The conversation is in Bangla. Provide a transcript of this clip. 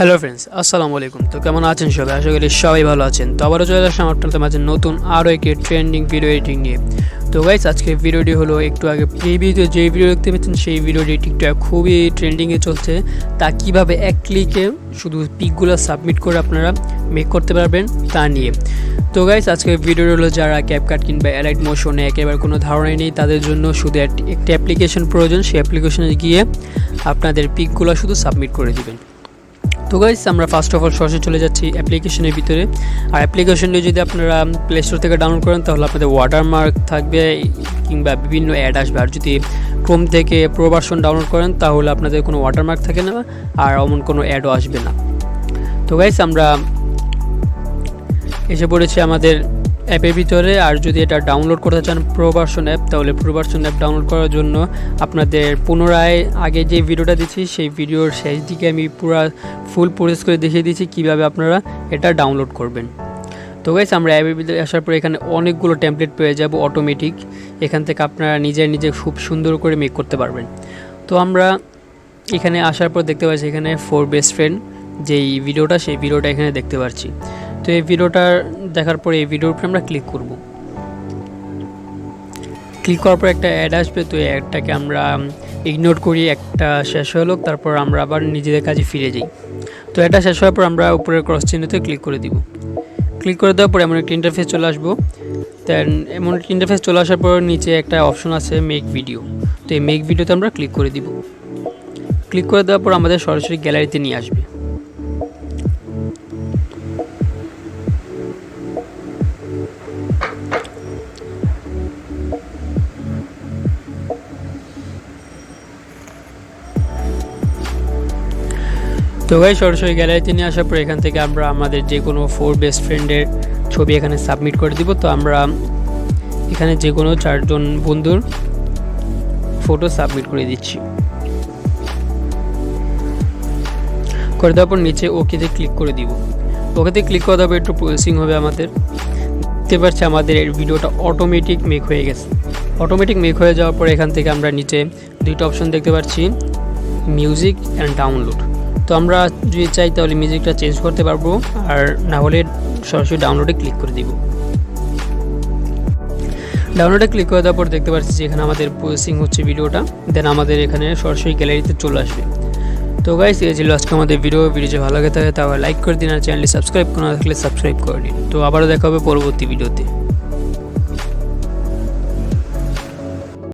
হ্যালো ফ্রেন্ডস, আসসালামু আলাইকুম। তো কেমন আছেন সবাই? আশা করি সবাই ভালো আছেন। তো আবারও চলে আসলাম আপনাদের মাঝে নতুন আরও একটি ট্রেন্ডিং ভিডিও এডিটিং নিয়ে। তো গাইস, আজকের ভিডিওটি হলো একটু আগে প্রিভিউতে যে ভিডিও দেখতে পাচ্ছেন সেই ভিডিওটি টিকটক খুবই ট্রেন্ডিংয়ে চলছে। তা কীভাবে এক ক্লিকে শুধু পিকগুলো সাবমিট করে আপনারা মেক করতে পারবেন তা নিয়ে। তো গাইস, আজকের ভিডিও হলো যারা ক্যাপকাট কিংবা অ্যালাইট মোশনে একেবারে কোনো ধারণাই নেই তাদের জন্য শুধু একটি অ্যাপ্লিকেশন প্রয়োজন। সেই অ্যাপ্লিকেশনে গিয়ে আপনাদের পিকগুলো শুধু সাবমিট করে দিবেন। তো গাইস, আমরা ফার্স্ট অফ অল সরাসরি চলে যাচ্ছি অ্যাপ্লিকেশনের ভিতরে। আর অ্যাপ্লিকেশনটি যদি আপনারা প্লে স্টোর থেকে ডাউনলোড করেন তাহলে আপনাদের ওয়াটারমার্ক থাকবে কিংবা বিভিন্ন অ্যাড আসবে। আর যদি ক্রোম থেকে প্রো ভার্সন ডাউনলোড করেন তাহলে আপনাদের কোনো ওয়াটারমার্ক থাকে না আর অমন কোনো অ্যাডও আসবে না। তো গাইস, আমরা এসে পড়েছি আমাদের অ্যাপের ভিতরে। আর যদি এটা ডাউনলোড করতে চান প্রো ভার্সন অ্যাপ, তাহলে প্রো ভার্সন অ্যাপ ডাউনলোড করার জন্য আপনাদের পুনরায় আগে যে ভিডিওটা দিচ্ছি সেই ভিডিওর শেষ দিকে আমি পুরো ফুল প্রসেস করে দেখিয়ে দিচ্ছি কীভাবে আপনারা এটা ডাউনলোড করবেন। তো গাইস, আমরা অ্যাপের ভিতরে আসার পর এখানে অনেকগুলো টেমপ্লেট পেয়ে যাব অটোমেটিক। এখান থেকে আপনারা নিজে খুব সুন্দর করে মেক করতে পারবেন। তো আমরা এখানে আসার পর দেখতে পাচ্ছি এখানে 4 বেস্ট ফ্রেন্ড যেই ভিডিওটা, সেই ভিডিওটা এখানে দেখতে পাচ্ছি। তো এই ভিডিওটা দেখার পরে এই ভিডিওর উপরে আমরা ক্লিক করব। ক্লিক করার পর একটা অ্যাড আসবে। তো এই অ্যাডটাকে আমরা ইগনোর করি, একটা শেষ হলো, তারপর আমরা আবার নিজেদের কাজে ফিরে যাই। তো এটা শেষ হওয়ার পর আমরা উপরের ক্রস চিহ্নতে ক্লিক করে দিব। ক্লিক করে দেওয়ার পর এমন একটা ইন্টারফেস চলে আসবো। দেন এমন একটা ইন্টারফেস চলে আসার পর নিচে একটা অপশন আছে মেক ভিডিও। তো এই মেক ভিডিওতে আমরা ক্লিক করে দিব। ক্লিক করে দেওয়ার পর আমাদের সরাসরি গ্যালারিতে নিয়ে আসবে। তো গাইস, সরাসরি গ্যালারিতে নিয়ে আসার পর এখান থেকে আমরা আমাদের যে কোনো 4 বেস্ট ফ্রেন্ডের ছবি এখানে সাবমিট করে দিব। তো আমরা এখানে যে কোনো 4 জন বন্ধুর ফটো সাবমিট করে দিচ্ছি। করে দেওয়ার পর নিচে ওকেতে ক্লিক করে দিব। ওকেতে ক্লিক করে দেওয়ার একটু প্রসেসিং হবে আমাদের। দেখতে পাচ্ছি আমাদের এই ভিডিওটা অটোমেটিক মেক হয়ে গেছে। অটোমেটিক মেক হয়ে যাওয়ার পর এখান থেকে আমরা নিচে দুইটা অপশন দেখতে পাচ্ছি, মিউজিক অ্যান্ড ডাউনলোড। তো আমরা যদি চাই তাহলে মিউজিকটা চেঞ্জ করতে পারবো, আর না হলে সরাসরি ডাউনলোডে ক্লিক করে দিব। ডাউনলোডে ক্লিক করে দেওয়ার পর দেখতে পাচ্ছি যে এখানে আমাদের প্রসেসিং হচ্ছে ভিডিওটা। দেন আমাদের এখানে সরাসরি গ্যালারিতে চলে আসবে। তো গাইস, এই ছিল আজকে আমাদের ভিডিও ভালো লাগে থাকে তাহলে লাইক করে দিন, আর চ্যানেলটি সাবস্ক্রাইব করে না থাকলে সাবস্ক্রাইব করে নিন। তো আবারও দেখা হবে পরবর্তী ভিডিওতে।